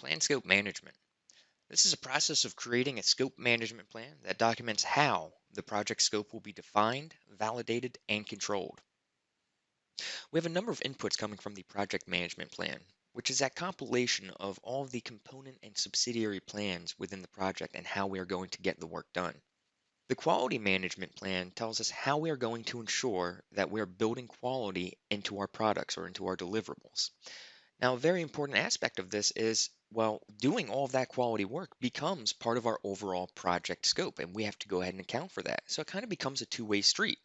Plan scope management. This is a process of creating a scope management plan that documents how the project scope will be defined, validated, and controlled. We have a number of inputs coming from the project management plan, which is that compilation of all of the component and subsidiary plans within the project and how we are going to get the work done. The quality management plan tells us how we are going to ensure that we are building quality into our products or into our deliverables. Now, a very important aspect of this is, well, doing all of that quality work becomes part of our overall project scope, and we have to go ahead and account for that. So it kind of becomes a two-way street.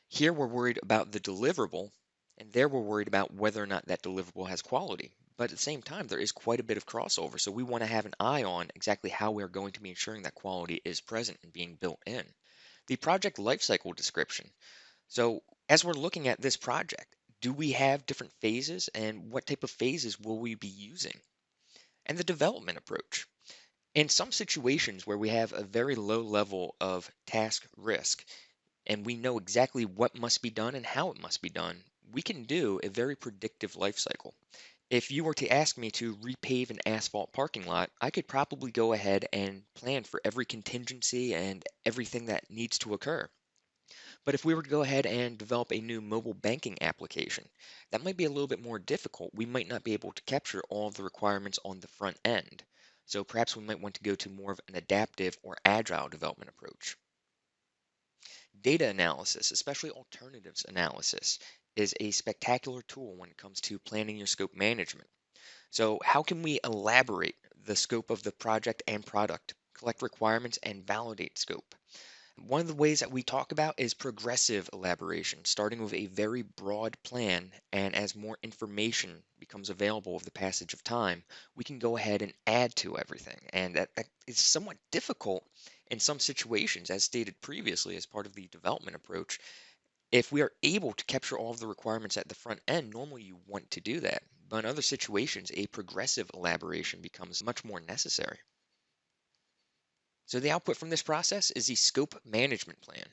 Here we're worried about the deliverable, and there we're worried about whether or not that deliverable has quality. But at the same time, there is quite a bit of crossover, so we want to have an eye on exactly how we're going to be ensuring that quality is present and being built in. The project lifecycle description. So, as we're looking at this project, do we have different phases and what type of phases will we be using? And the development approach. In some situations where we have a very low level of task risk and we know exactly what must be done and how it must be done, we can do a very predictive life cycle. If you were to ask me to repave an asphalt parking lot, I could probably go ahead and plan for every contingency and everything that needs to occur. But if we were to go ahead and develop a new mobile banking application, that might be a little bit more difficult. We might not be able to capture all of the requirements on the front end. So perhaps we might want to go to more of an adaptive or agile development approach. Data analysis, especially alternatives analysis, is a spectacular tool when it comes to planning your scope management. So, how can we elaborate the scope of the project and product, collect requirements, and validate scope? One of the ways that we talk about is progressive elaboration, starting with a very broad plan, and as more information becomes available with the passage of time, we can go ahead and add to everything. And that is somewhat difficult in some situations, as stated previously as part of the development approach. If we are able to capture all of the requirements at the front end, normally you want to do that. But in other situations, a progressive elaboration becomes much more necessary. So the output from this process is the scope management plan.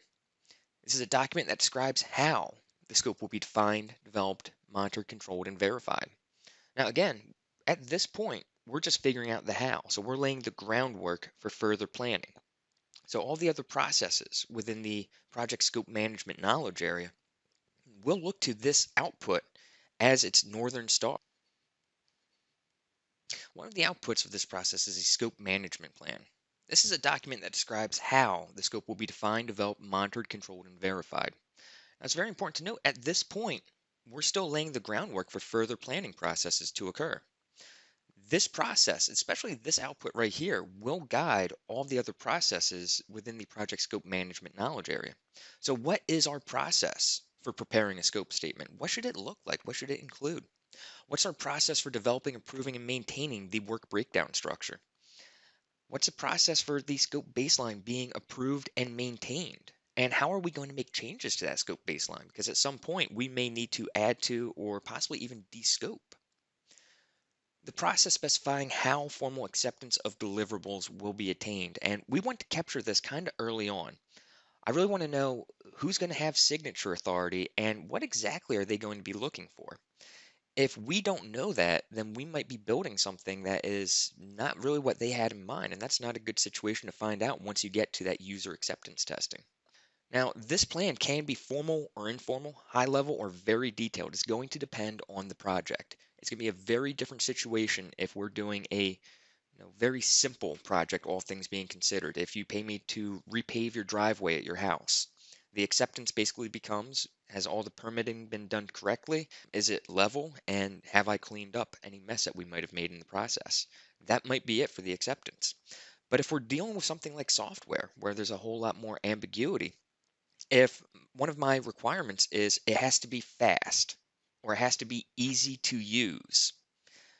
This is a document that describes how the scope will be defined, developed, monitored, controlled, and verified. Now, again, at this point, we're just figuring out the how. So we're laying the groundwork for further planning. So all the other processes within the project scope management knowledge area will look to this output as its northern star. One of the outputs of this process is a scope management plan. This is a document that describes how the scope will be defined, developed, monitored, controlled, and verified. Now, it's very important to note at this point, we're still laying the groundwork for further planning processes to occur. This process, especially this output right here, will guide all the other processes within the project scope management knowledge area. So, what is our process for preparing a scope statement? What should it look like? What should it include? What's our process for developing, improving, and maintaining the work breakdown structure? What's the process for the scope baseline being approved and maintained? And how are we going to make changes to that scope baseline? Because at some point we may need to add to or possibly even descope. The process specifying how formal acceptance of deliverables will be attained. And we want to capture this kind of early on. I really want to know who's going to have signature authority and what exactly are they going to be looking for. If we don't know that, then we might be building something that is not really what they had in mind, and that's not a good situation to find out once you get to that user acceptance testing. Now, this plan can be formal or informal, high level or very detailed. It's going to depend on the project. It's going to be a very different situation if we're doing a very simple project, all things being considered. If you pay me to repave your driveway at your house, the acceptance basically becomes, has all the permitting been done correctly? Is it level? And have I cleaned up any mess that we might have made in the process? That might be it for the acceptance. But if we're dealing with something like software, where there's a whole lot more ambiguity, if one of my requirements is it has to be fast or it has to be easy to use,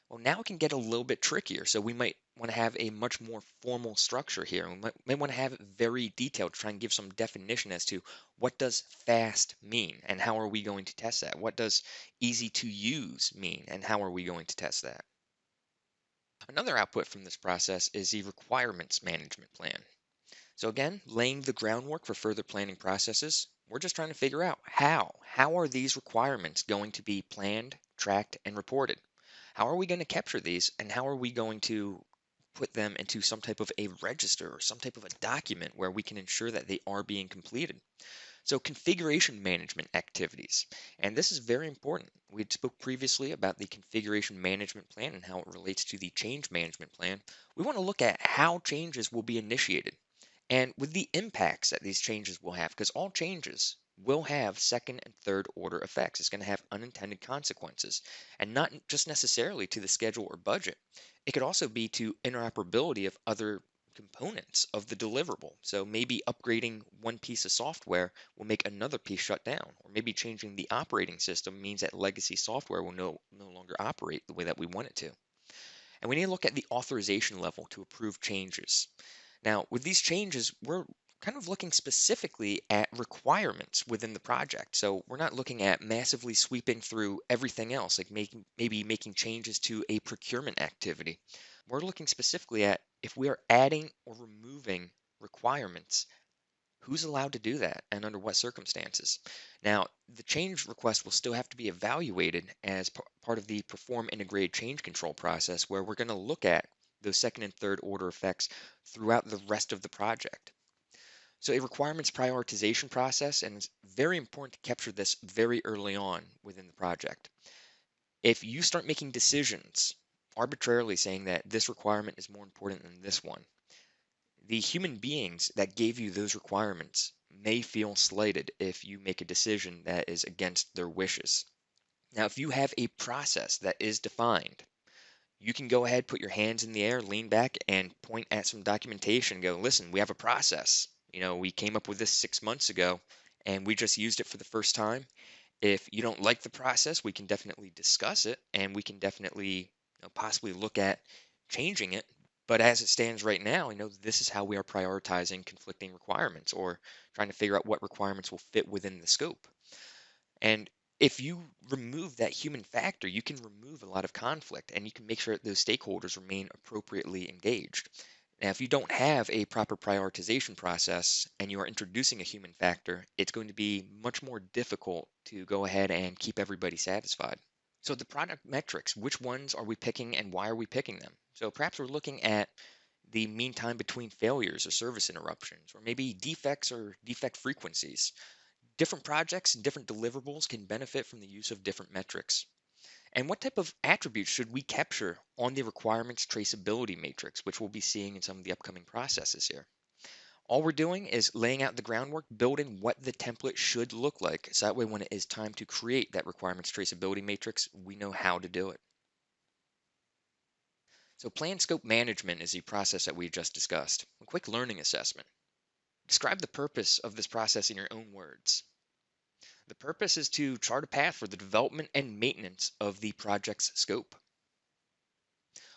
well, now it can get a little bit trickier. So we might want to have a much more formal structure here. We may want to have it very detailed, try and give some definition as to what does fast mean and how are we going to test that? What does easy to use mean and how are we going to test that? Another output from this process is the requirements management plan. So again, laying the groundwork for further planning processes. We're just trying to figure out how. How are these requirements going to be planned, tracked, and reported? How are we going to capture these, and how are we going to put them into some type of a register or some type of a document where we can ensure that they are being completed? So configuration management activities, and this is very important. We had spoke previously about the configuration management plan and how it relates to the change management plan. We want to look at how changes will be initiated and with the impacts that these changes will have, because all changes will have second and third order effects. It's going to have unintended consequences, and not just necessarily to the schedule or budget. It could also be to interoperability of other components of the deliverable. So maybe upgrading one piece of software will make another piece shut down, or maybe changing the operating system means that legacy software will no longer operate the way that we want it to. And we need to look at the authorization level to approve changes. Now, with these changes, we're kind of looking specifically at requirements within the project. So we're not looking at massively sweeping through everything else, like maybe making changes to a procurement activity. We're looking specifically at if we are adding or removing requirements, who's allowed to do that and under what circumstances. Now, the change request will still have to be evaluated as part of the perform integrated change control process, where we're going to look at those second and third order effects throughout the rest of the project. So a requirements prioritization process, and it's very important to capture this very early on within the project. If you start making decisions arbitrarily saying that this requirement is more important than this one, the human beings that gave you those requirements may feel slighted if you make a decision that is against their wishes. Now, if you have a process that is defined, you can go ahead, put your hands in the air, lean back, and point at some documentation. Go, listen, we have a process. We came up with this 6 months ago, and we just used it for the first time. If you don't like the process, we can definitely discuss it, and we can definitely possibly look at changing it. But as it stands right now, this is how we are prioritizing conflicting requirements or trying to figure out what requirements will fit within the scope. And if you remove that human factor, you can remove a lot of conflict and you can make sure that those stakeholders remain appropriately engaged. Now, if you don't have a proper prioritization process and you are introducing a human factor, it's going to be much more difficult to go ahead and keep everybody satisfied. So the product metrics, which ones are we picking and why are we picking them? So perhaps we're looking at the mean time between failures or service interruptions, or maybe defects or defect frequencies. Different projects and different deliverables can benefit from the use of different metrics. And what type of attributes should we capture on the requirements traceability matrix, which we'll be seeing in some of the upcoming processes here? All we're doing is laying out the groundwork, building what the template should look like. So that way, when it is time to create that requirements traceability matrix, we know how to do it. So plan scope management is the process that we just discussed. A quick learning assessment. Describe the purpose of this process in your own words. The purpose is to chart a path for the development and maintenance of the project's scope.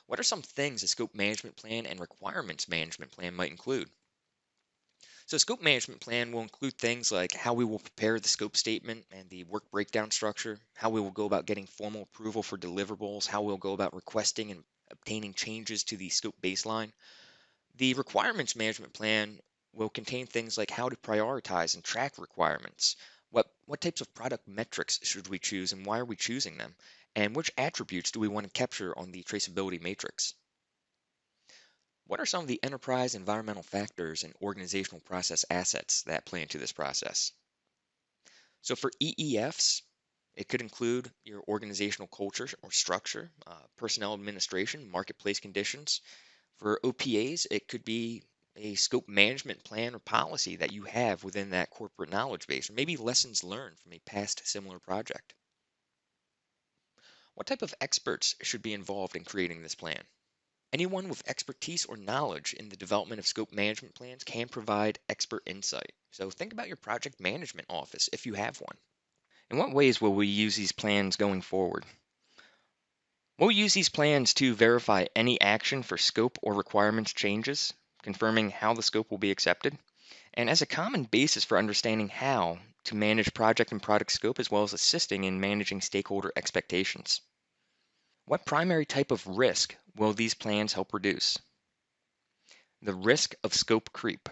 What are some things a scope management plan and requirements management plan might include? So, scope management plan will include things like how we will prepare the scope statement and the work breakdown structure, how we will go about getting formal approval for deliverables, how we'll go about requesting and obtaining changes to the scope baseline. The requirements management plan will contain things like how to prioritize and track requirements. What types of product metrics should we choose and why are we choosing them? And which attributes do we want to capture on the traceability matrix? What are some of the enterprise environmental factors and organizational process assets that play into this process? So for EEFs, it could include your organizational culture or structure, personnel administration, marketplace conditions. For OPAs, it could be a scope management plan or policy that you have within that corporate knowledge base, or maybe lessons learned from a past similar project. What type of experts should be involved in creating this plan? Anyone with expertise or knowledge in the development of scope management plans can provide expert insight. So think about your project management office if you have one. In what ways will we use these plans going forward? We'll use these plans to verify any action for scope or requirements changes, confirming how the scope will be accepted, and as a common basis for understanding how to manage project and product scope, as well as assisting in managing stakeholder expectations. What primary type of risk will these plans help reduce? The risk of scope creep.